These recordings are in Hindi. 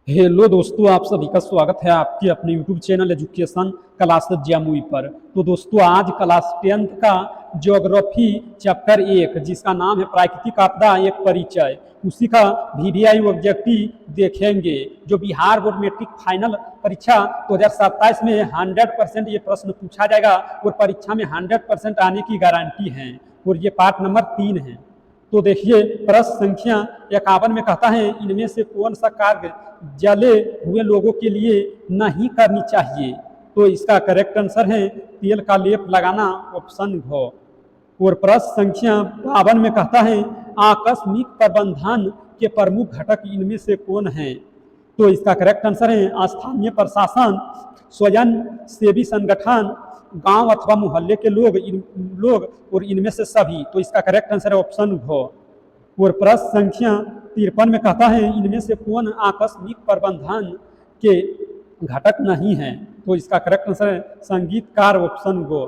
हेलो दोस्तों, आप सभी का स्वागत है आपके अपने YouTube channel education class Jamui पर। तो दोस्तों, आज क्लास 10th का ज्योग्राफी चैप्टर 1 जिसका नाम है प्राकृतिक आपदा एक परिचय, उसी का वीवीआई ऑब्जेक्टिव देखेंगे। जो बिहार बोर्ड मैट्रिक फाइनल परीक्षा 2027 में 100% ये प्रश्न पूछा जाएगा और परीक्षा में 100% आने की गारंटी है। और ये पार्ट नंबर 3 है। तो देखिए, प्रश्न संख्या 51 में कहता है इनमें से कौन सा कार्य जले हुए लोगों के लिए नहीं करनी चाहिए। तो इसका करेक्ट आंसर है तेल का लेप लगाना, ऑप्शन घ। और प्रश्न संख्या 52 में कहता है आकस्मिक प्रबंधन के प्रमुख घटक इनमें से कौन है। तो इसका करेक्ट आंसर है स्थानीय प्रशासन, स्वयं सेवी संगठन, गांव अथवा मोहल्ले के लोग और इनमें से सभी। तो इसका करेक्ट आंसर है ऑप्शन घ। और प्रश्न संख्या 53 में कहता है इनमें से कौन आकस्मिक प्रबंधन के घटक नहीं है। तो इसका करेक्ट आंसर है संगीतकार, ऑप्शन गो।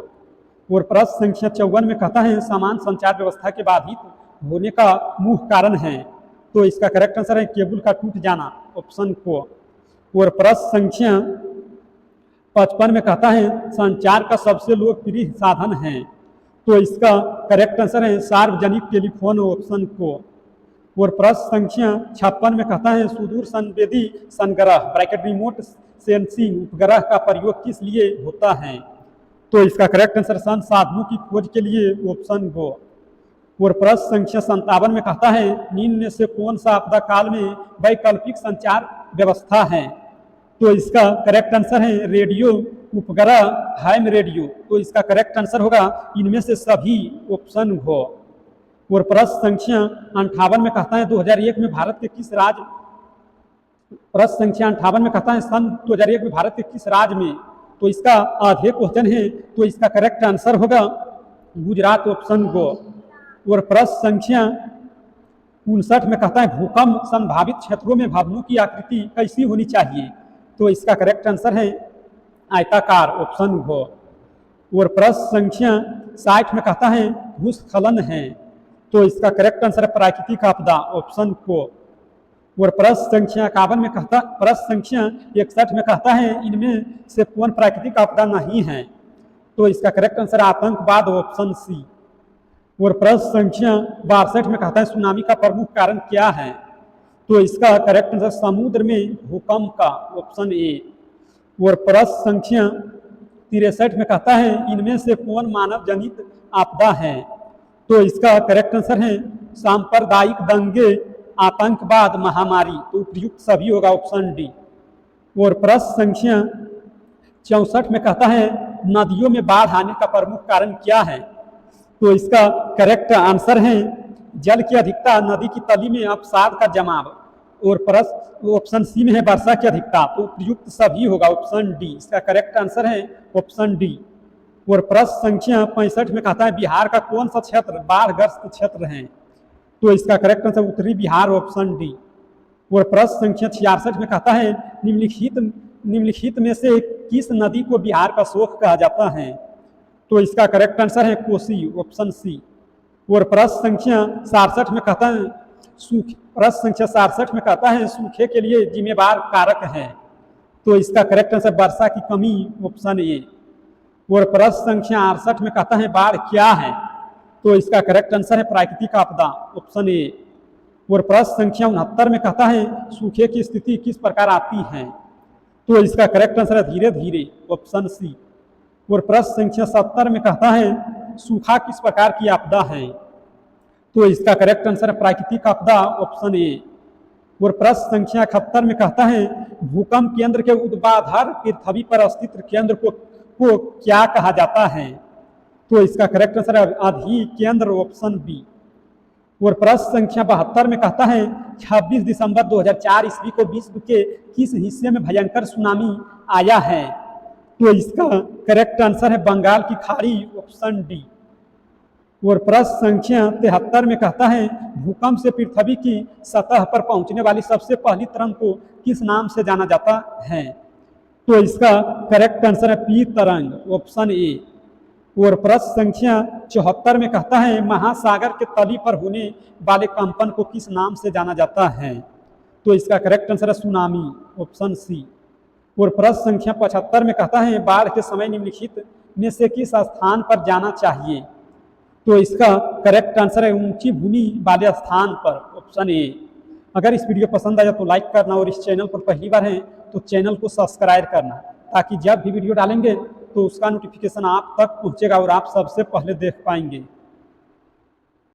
और प्रश्न संख्या 54 में कहता है समान संचार व्यवस्था के बाधित होने का मुख्य कारण है। तो इसका करेक्ट आंसर है केबल का टूट जाना, ऑप्शन को। और प्रश्न संख्या 55 में कहता है संचार का सबसे लोकप्रिय साधन है। तो इसका करेक्ट आंसर है सार्वजनिक टेलीफोन, ऑप्शन को। और प्रश्न संख्या 56 में कहता है सुदूर संवेदी संग्रह ब्रैकेट रिमोट सेंसिंग उपग्रह का प्रयोग किस लिए होता है। तो इसका करेक्ट आंसर संसाधनों की खोज के लिए, ऑप्शन गो। और प्रश्न संख्या 57 में कहता है निम्न में से कौन सा आपदा काल में वैकल्पिक संचार व्यवस्था है। तो इसका करेक्ट आंसर है रेडियो उपग्रह, हैम रेडियो। तो इसका करेक्ट आंसर होगा इनमें से सभी, ऑप्शन घ। और प्रश्न संख्या 58 में कहता है 2001 में भारत के किस राज्य प्रश्न संख्या 58 में कहता है सन 2001 में भारत के किस राज्य में। तो इसका आधे क्वेश्चन है, तो इसका करेक्ट आंसर होगा गुजरात, ऑप्शन गो। और प्रश्न संख्या 59 में कहता है भूकंप संभावित क्षेत्रों में भवनों की आकृति कैसी होनी चाहिए। तो इसका करेक्ट आंसर है आयताकार, ऑप्शन घ। और प्रश्न संख्या 60 में कहता है भूस्खलन है। तो इसका करेक्ट आंसर है प्राकृतिक आपदा, ऑप्शन को। और प्रश्न संख्या 51 में कहता प्रश्न संख्या 61 में कहता है इनमें से कौन प्राकृतिक आपदा नहीं है। तो इसका करेक्ट आंसर आतंकवाद, ऑप्शन सी। और प्रश्न संख्या 62 में कहता है सुनामी का प्रमुख कारण क्या है। तो इसका करेक्ट आंसर समुद्र में भूकंप का, ऑप्शन ए। और प्रश्न संख्या 63 में कहता है इनमें से कौन मानव जनित आपदा है। तो इसका करेक्ट आंसर है सांप्रदायिक दंगे, आतंकवाद, महामारी। तो उपयुक्त सभी होगा, ऑप्शन डी। और प्रश्न संख्या 64 में कहता है नदियों में बाढ़ आने का प्रमुख कारण क्या है। तो इसका करेक्ट आंसर है जल की अधिकता, नदी की तली में अवसाद का जमाव। और प्रश्न ऑप्शन सी में है वर्षा की अधिकता। तो उपयुक्त सभी होगा, ऑप्शन डी। इसका करेक्ट आंसर है ऑप्शन डी। और प्रश्न संख्या 65 में कहता है बिहार का कौन सा क्षेत्र बाढ़ग्रस्त क्षेत्र है। तो इसका करेक्ट आंसर उत्तरी बिहार, ऑप्शन डी। और प्रश्न संख्या 66 में कहता है निम्नलिखित में से किस नदी को बिहार का शोक कहा जाता है। तो इसका करेक्ट आंसर है कोसी, ऑप्शन सी। और प्रश्न संख्या 67 में कहता है प्रश्न संख्या 67 में कहता है सूखे के लिए जिम्मेवार कारक है। तो इसका करेक्ट आंसर वर्षा की कमी, ऑप्शन ए। और प्रश्न संख्या 68 में कहता है बाढ़ क्या है। तो इसका करेक्ट आंसर है प्राकृतिक आपदा, ऑप्शन ए। और प्रश्न संख्या 69 में कहता है सूखे की स्थिति किस प्रकार आती है। तो इसका करेक्ट आंसर है धीरे धीरे, ऑप्शन सी। और प्रश्न संख्या 70 में कहता है सूखा किस प्रकार की आपदा है। तो इसका करेक्ट आंसर है प्राकृतिक आपदा, ऑप्शन ए। और प्रश्न संख्या 71 में कहता है भूकंप केंद्र के ऊर्ध्वाधर पृथ्वी पर स्थित केंद्र को क्या कहा जाता है। तो इसका करेक्ट आंसर है अधिकेंद्र, ऑप्शन बी। और प्रश्न संख्या 72 में कहता है 26 दिसंबर 2004 ईस्वी को विश्व के किस हिस्से में भयंकर सुनामी आया है। तो इसका करेक्ट आंसर है बंगाल की खाड़ी, ऑप्शन डी। और प्रश्न संख्या 73 में कहता है भूकंप से पृथ्वी की सतह पर पहुंचने वाली सबसे पहली तरंग को किस नाम से जाना जाता है। तो इसका करेक्ट आंसर है पी तरंग, ऑप्शन ए। और प्रश्न संख्या 74 में कहता है महासागर के तली पर होने वाले कंपन को किस नाम से जाना जाता है। तो इसका करेक्ट आंसर है सुनामी। Option C. और प्रश्न संख्या 75 में कहता है बाढ़ के समय निम्नलिखित में से किस स्थान पर जाना चाहिए। तो इसका करेक्ट आंसर है ऊंची भूमि वाले स्थान पर, ऑप्शन ए। अगर इस वीडियो पसंद आया तो लाइक करना और इस चैनल पर पहली बार है तो चैनल को सब्सक्राइब करना, ताकि जब भी वीडियो डालेंगे तो उसका नोटिफिकेशन आप तक पहुंचेगा और आप सबसे पहले देख पाएंगे।